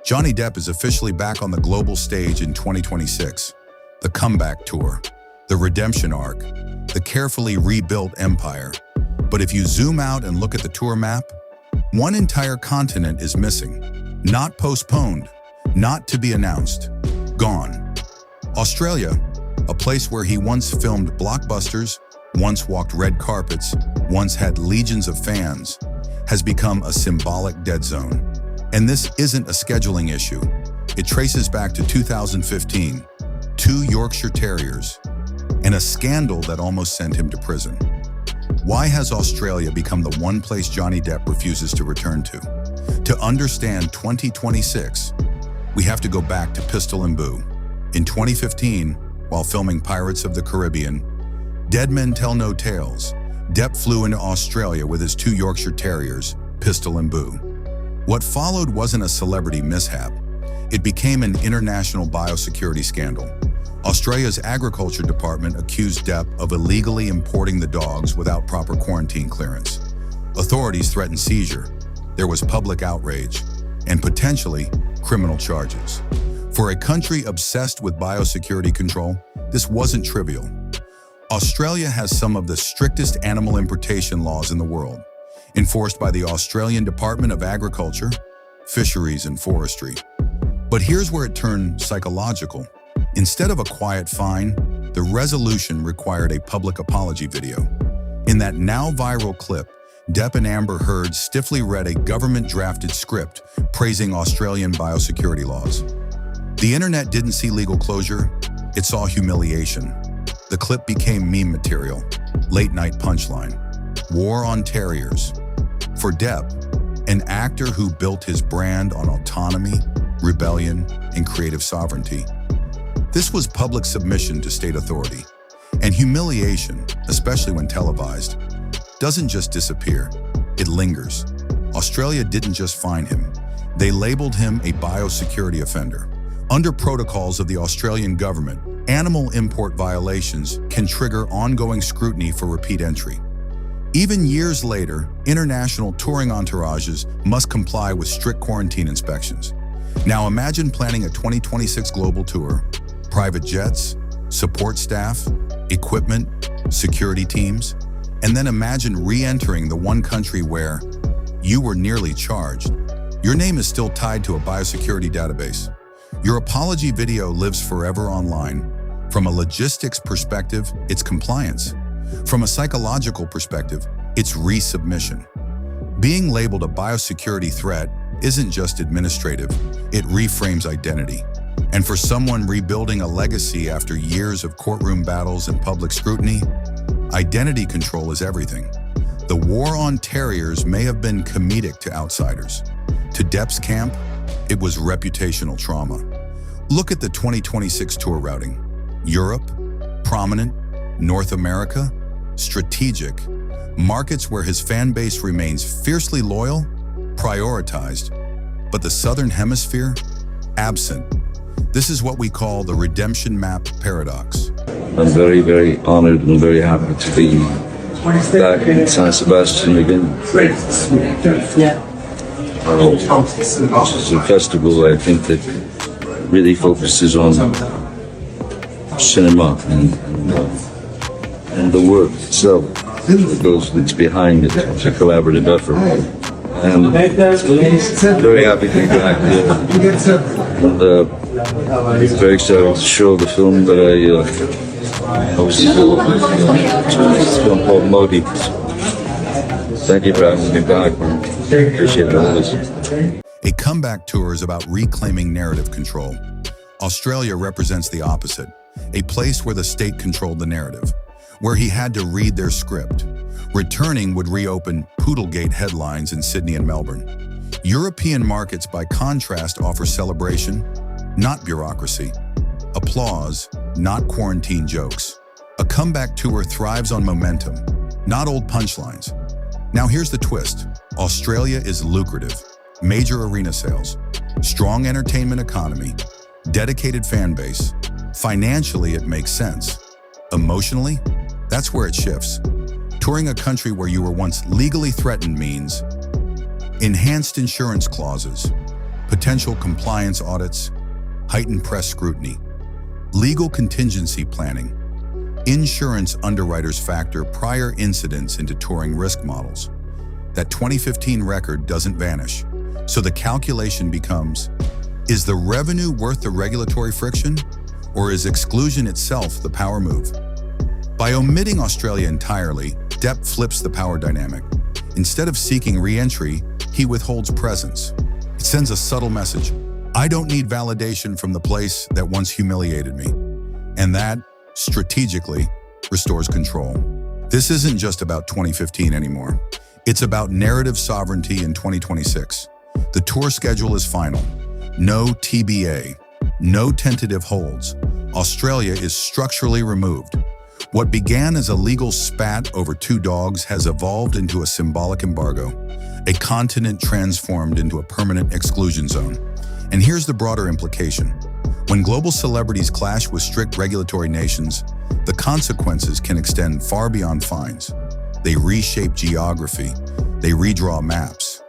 Johnny Depp is officially back on the global stage in 2026. The comeback tour, the redemption arc, the carefully rebuilt empire. But if you zoom out and look at the tour map, one entire continent is missing. Not postponed, not to be announced, gone. Australia, a place where he once filmed blockbusters, once walked red carpets, once had legions of fans, has become a symbolic dead zone. And this isn't a scheduling issue. It traces back to 2015, 2 Yorkshire Terriers, and a scandal that almost sent him to prison. Why has Australia become the one place Johnny Depp refuses to return to? To understand 2026, we have to go back to Pistol and Boo. In 2015, while filming Pirates of the Caribbean, Dead Men Tell No Tales, Depp flew into Australia with his 2 Yorkshire Terriers, Pistol and Boo. What followed wasn't a celebrity mishap. It became an international biosecurity scandal. Australia's Agriculture Department accused Depp of illegally importing the dogs without proper quarantine clearance. Authorities threatened seizure. There was public outrage and potentially criminal charges. For a country obsessed with biosecurity control, this wasn't trivial. Australia has some of the strictest animal importation laws in the world, enforced by the Australian Department of Agriculture, Fisheries and Forestry. But here's where it turned psychological. Instead of a quiet fine, the resolution required a public apology video. In that now viral clip, Depp and Amber Heard stiffly read a government-drafted script praising Australian biosecurity laws. The internet didn't see legal closure, it saw humiliation. The clip became meme material, late-night punchline, war on terriers. For Depp, an actor who built his brand on autonomy, rebellion, and creative sovereignty, this was public submission to state authority. And humiliation, especially when televised, doesn't just disappear, it lingers. Australia didn't just fine him, they labeled him a biosecurity offender. Under protocols of the Australian government, animal import violations can trigger ongoing scrutiny for repeat entry. Even years later, international touring entourages must comply with strict quarantine inspections. Now imagine planning a 2026 global tour, private jets, support staff, equipment, security teams, and then imagine re-entering the one country where you were nearly charged. Your name is still tied to a biosecurity database. Your apology video lives forever online. From a logistics perspective, it's compliance. From a psychological perspective, it's resubmission. Being labeled a biosecurity threat isn't just administrative, it reframes identity. And for someone rebuilding a legacy after years of courtroom battles and public scrutiny, identity control is everything. The war on terriers may have been comedic to outsiders. To Depp's camp, it was reputational trauma. Look at the 2026 tour routing. Europe, prominent, North America, strategic, markets where his fan base remains fiercely loyal, prioritized, but the Southern Hemisphere, absent. This is what we call the redemption map paradox. I'm very, very honored and very happy to be back in San Sebastian again. This is a festival I think that really focuses on cinema and the work itself that's behind it. It's a collaborative effort. And very happy to be back here. And very excited to show the film that I was it's a film called Modi. Thank you for having me back. Appreciate all this. A comeback tour is about reclaiming narrative control. Australia represents the opposite, a place where the state controlled the narrative, where he had to read their script. Returning would reopen Poodlegate headlines in Sydney and Melbourne. European markets, by contrast, offer celebration, not bureaucracy. Applause, not quarantine jokes. A comeback tour thrives on momentum, not old punchlines. Now here's the twist. Australia is lucrative. Major arena sales, strong entertainment economy, dedicated fan base. Financially, it makes sense. Emotionally, that's where it shifts. Touring a country where you were once legally threatened means enhanced insurance clauses, potential compliance audits, heightened press scrutiny, legal contingency planning, insurance underwriters factor prior incidents into touring risk models. That 2015 record doesn't vanish, so the calculation becomes, is the revenue worth the regulatory friction, or is exclusion itself the power move? By omitting Australia entirely, Depp flips the power dynamic. Instead of seeking re-entry, he withholds presence. It sends a subtle message. I don't need validation from the place that once humiliated me. And that, strategically, restores control. This isn't just about 2015 anymore. It's about narrative sovereignty in 2026. The tour schedule is final. No TBA, no tentative holds. Australia is structurally removed. What began as a legal spat over 2 dogs has evolved into a symbolic embargo, a continent transformed into a permanent exclusion zone. And here's the broader implication. When global celebrities clash with strict regulatory nations, the consequences can extend far beyond fines. They reshape geography. They redraw maps.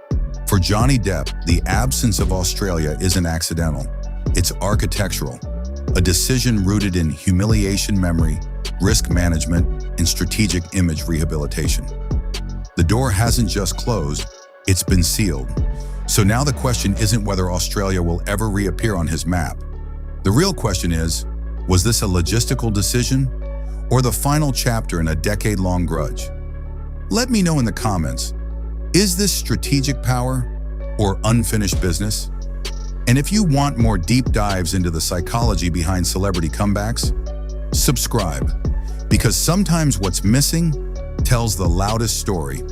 For Johnny Depp, the absence of Australia isn't accidental. It's architectural, a decision rooted in humiliation memory, risk management, and strategic image rehabilitation. The door hasn't just closed, it's been sealed. So now the question isn't whether Australia will ever reappear on his map. The real question is, was this a logistical decision or the final chapter in a decade-long grudge? Let me know in the comments, is this strategic power or unfinished business? And if you want more deep dives into the psychology behind celebrity comebacks, subscribe, because sometimes what's missing tells the loudest story.